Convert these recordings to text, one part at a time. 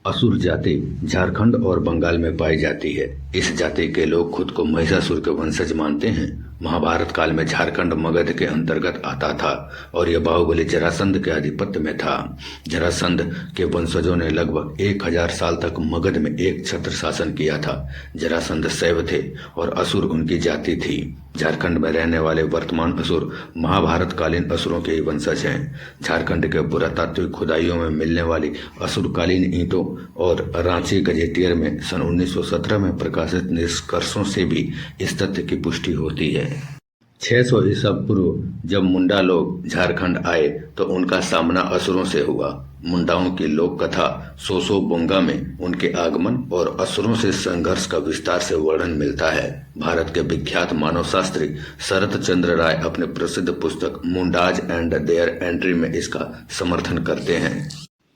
असुर जाति झारखंड और बंगाल में पाई जाती है। इस जाति के लोग खुद को महिषासुर के वंशज मानते हैं। महाभारत काल में झारखंड मगध के अंतर्गत आता था और यह बाहुबली जरासंध के आधिपत्य में था। जरासंध के वंशजों ने लगभग 1000 साल तक मगध में एक छत्र शासन किया था। जरासंध शैव थे और असुर उनकी जाति थी। झारखंड में रहने वाले वर्तमान असुर महाभारत कालीन असुरों के ही वंशज हैं। झारखंड के पुरातात्विक खुदाइयों में मिलने वाली असुरकालीन ईंटों और रांची गजेटियर में सन 1917 में प्रकाशित निष्कर्षों से भी इस तथ्य की पुष्टि होती है। 600 ईसा पूर्व जब मुंडा लोग झारखंड आए तो उनका सामना असुरों से हुआ। मुंडाओं की लोक कथा सोसो बोंगा में उनके आगमन और असुरों से संघर्ष का विस्तार से वर्णन मिलता है। भारत के विख्यात मानव शास्त्री शरत चंद्र राय अपने प्रसिद्ध पुस्तक मुंडाज एंड देयर एंट्री में इसका समर्थन करते हैं।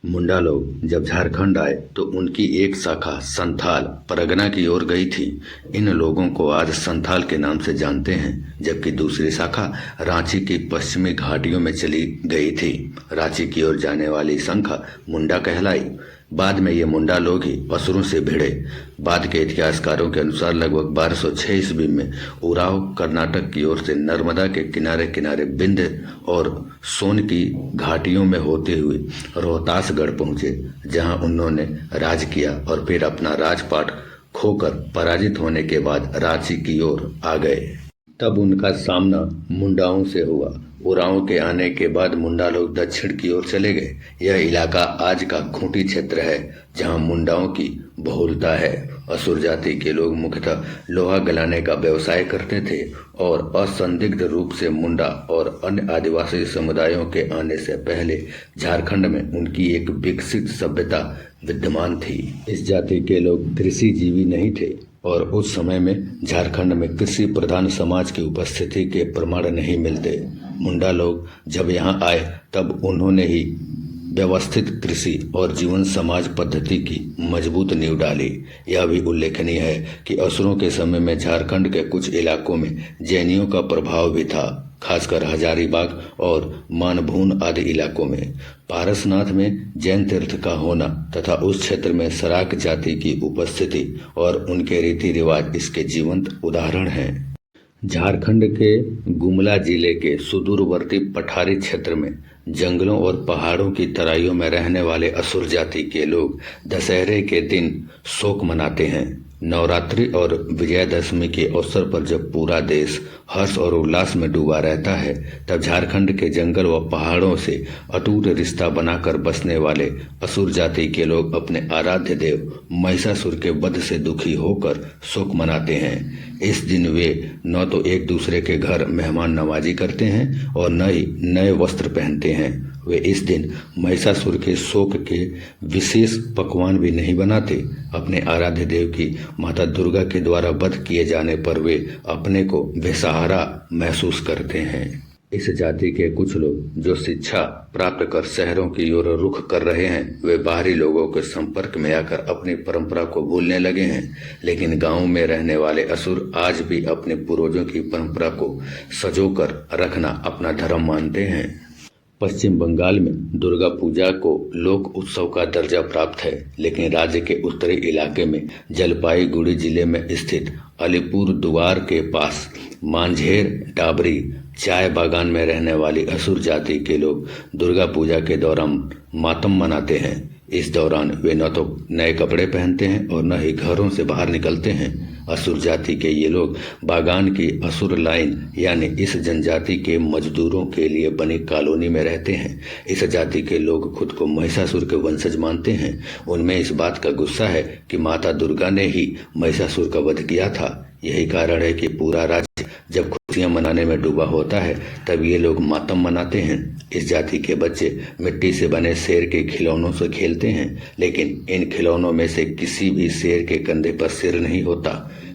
मुंडा लोग जब झारखंड आए तो उनकी एक शाखा संथाल परगना की ओर गई थी। इन लोगों को आज संथाल के नाम से जानते हैं, जबकि दूसरी शाखा रांची की पश्चिमी घाटियों में चली गई थी। रांची की ओर जाने वाली शाखा मुंडा कहलाई। बाद में ये मुंडा लोग ही असुरों से भिड़े। बाद के इतिहासकारों के अनुसार लगभग 1206 ईस्वी में उराव कर्नाटक की ओर से नर्मदा के किनारे किनारे विंध्य और सोन की घाटियों में होते हुए रोहतासगढ़ पहुंचे, जहां उन्होंने राज किया और फिर अपना राजपाट खोकर पराजित होने के बाद रांची की ओर आ गए। तब उनका सामना मुंडाओं से हुआ। उरांव के आने के बाद मुंडा लोग दक्षिण की ओर चले गए। यह इलाका आज का खूंटी क्षेत्र है, जहां मुंडाओं की बहुलता है। असुर जाति के लोग मुख्यतः लोहा गलाने का व्यवसाय करते थे और असंदिग्ध रूप से मुंडा और अन्य आदिवासी समुदायों के आने से पहले झारखंड में उनकी एक विकसित सभ्यता विद्यमान थी। इस जाति के लोग कृषिजीवी नहीं थे और उस समय में झारखंड में कृषि प्रधान समाज की उपस्थिति के प्रमाण नहीं मिलते। मुंडा लोग जब यहाँ आए तब उन्होंने ही व्यवस्थित कृषि और जीवन समाज पद्धति की मजबूत नींव डाली। यह भी उल्लेखनीय है कि असुरों के समय में झारखंड के कुछ इलाकों में जैनियों का प्रभाव भी था, खासकर हजारीबाग और मानभून आदि इलाकों में। पारसनाथ में जैन तीर्थ का होना तथा उस क्षेत्र में सराक जाति की उपस्थिति और उनके रीति रिवाज इसके जीवंत उदाहरण हैं। झारखंड के गुमला जिले के सुदूरवर्ती पठारी क्षेत्र में जंगलों और पहाड़ों की तराइयों में रहने वाले असुर जाति के लोग दशहरे के दिन शोक मनाते हैं। नवरात्रि और विजयादशमी के अवसर पर जब पूरा देश हर्ष और उल्लास में डूबा रहता है, तब झारखंड के जंगल व पहाड़ों से अटूट रिश्ता बनाकर बसने वाले असुर जाति के लोग अपने आराध्य देव महिषासुर के वध से दुखी होकर शोक मनाते हैं। इस दिन वे न तो एक दूसरे के घर मेहमान नवाजी करते हैं और न ही नए वस्त्र पहनते हैं। वे इस दिन महिषासुर के शोक के विशेष पकवान भी नहीं बनाते। अपने आराध्य देव की माता दुर्गा के द्वारा वध किए जाने पर वे अपने को बेसहारा महसूस करते हैं। इस जाति के कुछ लोग जो शिक्षा प्राप्त कर शहरों की ओर रुख कर रहे हैं, वे बाहरी लोगों के संपर्क में आकर अपनी परंपरा को भूलने लगे हैं। लेकिन गांव में रहने वाले असुर आज भी अपने पूर्वजों की परंपरा को सजोकर रखना अपना धर्म मानते हैं। पश्चिम बंगाल में दुर्गा पूजा को लोक उत्सव का दर्जा प्राप्त है, लेकिन राज्य के उत्तरी इलाके में जलपाईगुड़ी जिले में स्थित अलीपुर दुआर के पास मांझेर डाबरी चाय बागान में रहने वाली असुर जाति के लोग दुर्गा पूजा के दौरान मातम मनाते हैं। इस दौरान वे न तो नए कपड़े पहनते हैं और न ही घरों से बाहर निकलते हैं। असुर जाति के ये लोग बागान की असुर लाइन यानी इस जनजाति के मजदूरों के लिए बनी कॉलोनी में रहते हैं। इस जाति के लोग खुद को महिषासुर के वंशज मानते हैं। उनमें इस बात का गुस्सा है कि माता दुर्गा ने ही महिषासुर का वध किया था। यही कारण है कि पूरा राज्य जब खुशियां मनाने में डूबा होता है, तब ये लोग मातम मनाते हैं। इस जाति के बच्चे मिट्टी से बने शेर के खिलौनों से खेलते हैं, लेकिन इन खिलौनों में से किसी भी शेर के कंधे पर सिर नहीं होता।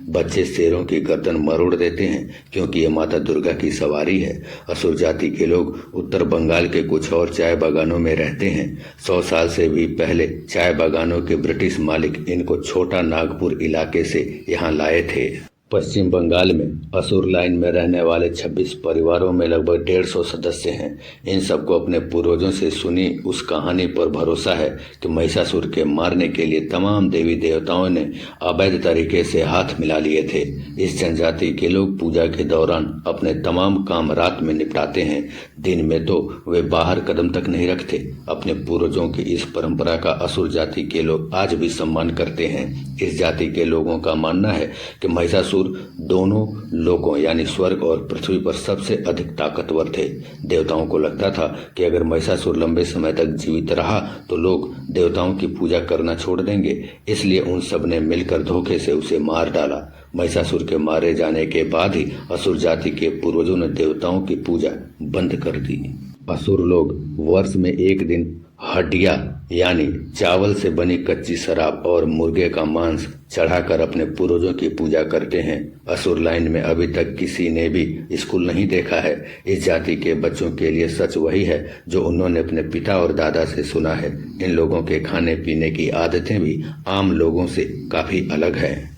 बच्चे शेरों की गर्दन मरोड़ देते हैं, क्योंकि ये माता दुर्गा की सवारी है। असुर जाति के लोग उत्तर बंगाल के कुछ और चाय बागानों में रहते हैं। 100 साल से भी पहले चाय बागानों के ब्रिटिश मालिक इनको छोटा नागपुर इलाके से यहाँ लाए थे। पश्चिम बंगाल में असुर लाइन में रहने वाले 26 परिवारों में लगभग 150 सदस्य हैं। इन सबको अपने पूर्वजों से सुनी उस कहानी पर भरोसा है कि महिषासुर के मारने के लिए तमाम देवी देवताओं ने अवैध तरीके से हाथ मिला लिए थे। इस जनजाति के लोग पूजा के दौरान अपने तमाम काम रात में निपटाते हैं। दिन में तो वे बाहर कदम तक नहीं रखते। अपने पूर्वजों की इस परंपरा का असुर जाति के लोग आज भी सम्मान करते हैं। इस जाति के लोगों का मानना है कि महिषासुर दोनों लोकों यानी स्वर्ग और पृथ्वी पर सबसे अधिक ताकतवर थे। देवताओं को लगता था कि अगर महिषासुर लंबे समय तक जीवित रहा तो लोग देवताओं की पूजा करना छोड़ देंगे, इसलिए उन सब ने मिलकर धोखे से उसे मार डाला। महिषासुर के मारे जाने के बाद ही असुर जाति के पूर्वजों ने देवताओं की पूजा बंद कर दी। असुर लोग वर्ष में एक दिन हड्डियां यानी चावल से बनी कच्ची शराब और मुर्गे का मांस चढ़ाकर अपने पूर्वजों की पूजा करते हैं। असुर लाइन में अभी तक किसी ने भी स्कूल नहीं देखा है। इस जाति के बच्चों के लिए सच वही है जो उन्होंने अपने पिता और दादा से सुना है। इन लोगों के खाने पीने की आदतें भी आम लोगों से काफी अलग है।